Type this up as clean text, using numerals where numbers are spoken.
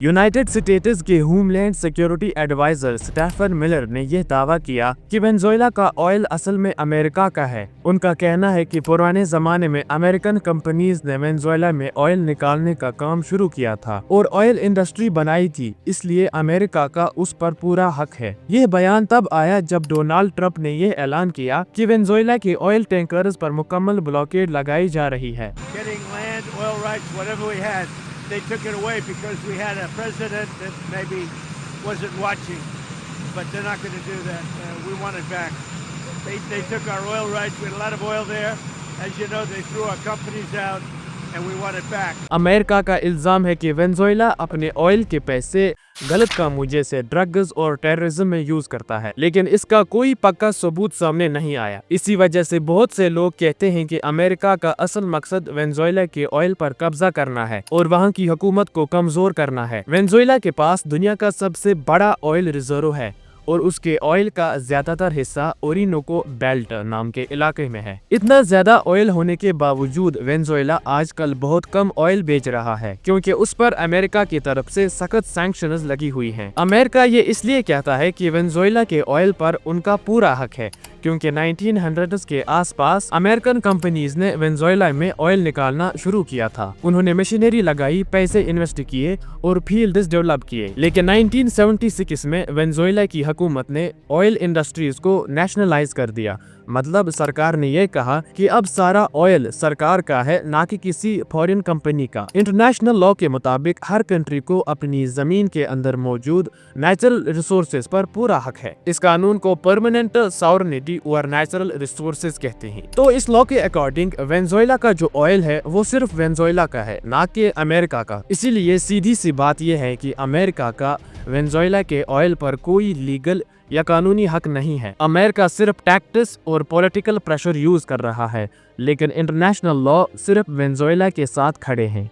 United States के homeland security adviser Stephen Miller ने यह दावा किया कि वेनेजुएला का ऑयल असल में अमेरिका का है। उनका कहना है कि पुराने जमाने में अमेरिकन कंपनीज ने वेनेजुएला में ऑयल निकालने का काम शुरू किया था और ऑयल इंडस्ट्री बनाई थी, इसलिए अमेरिका का उस पर पूरा हक है। यह बयान तब आया जब डोनाल्ड ट्रंप ने यह ऐलान किया कि वेनेजुएला के ऑयल टैंकर्स पर मुकम्मल ब्लॉकेड लगाई जा रही है। They took it away because we had a president that maybe wasn't watching, but they're not going to do that. We want it back. They took our oil rights. We had a lot of oil there. As you know, they threw our companies out, and we want it back. America का इल्जाम है कि Venezuela अपने oil के पैसे गलत कामों जैसे ड्रग्स और टेररिज्म में यूज करता है, लेकिन इसका कोई पक्का सबूत सामने नहीं आया। इसी वजह से बहुत से लोग कहते हैं कि अमेरिका का असल मकसद वेनेजुएला के ऑयल पर कब्जा करना है और वहां की हुकूमत को कमजोर करना है। वेनेजुएला के पास दुनिया का सबसे बड़ा ऑयल रिजर्व है और उसके ऑयल का ज्यादातर हिस्सा ओरिनोको बेल्ट नाम के इलाके में है। इतना ज्यादा ऑयल होने के बावजूद वेनेजुएला आजकल बहुत कम ऑयल बेच रहा है, क्योंकि उस पर अमेरिका की तरफ से सख्त सैंक्शंस लगी हुई हैं। अमेरिका ये इसलिए कहता है कि वेनेजुएला के ऑयल पर उनका पूरा हक है, क्योंकि 1900s के आसपास अमेरिकन कंपनीज ने वेनेजुएला में ऑयल निकालना शुरू किया था। उन्होंने मशीनरी लगाई, पैसे इन्वेस्ट किए और फील्ड्स डेवलप किए। लेकिन 1976 में वेनेजुएला की हुकूमत ने ऑयल इंडस्ट्रीज को नेशनलाइज कर दिया। मतलब सरकार ने यह कहा कि अब सारा ऑयल सरकार का है, ना कि किसी फॉरेन कंपनी का। इंटरनेशनल लॉ के मुताबिक हर कंट्री को अपनी जमीन के अंदर मौजूद नेचुरल रिसोर्सेज पर पूरा हक है। इस कानून को परमानेंट सॉवरेनिटी और नेचुरल रिसोर्सेज कहते हैं। तो इस लॉ के अकॉर्डिंग वेनेजुएला का जो ऑयल है वो सिर्फ वेनेजुएला का है, ना कि अमेरिका का। इसीलिए सीधी सी बात यह है कि अमेरिका का वेनेजुएला के ऑयल पर कोई लीगल या कानूनी हक नहीं है। अमेरिका सिर्फ टैक्टिक्स और पॉलिटिकल प्रेशर यूज कर रहा है, लेकिन इंटरनेशनल लॉ सिर्फ वेनेजुएला के साथ खड़े हैं।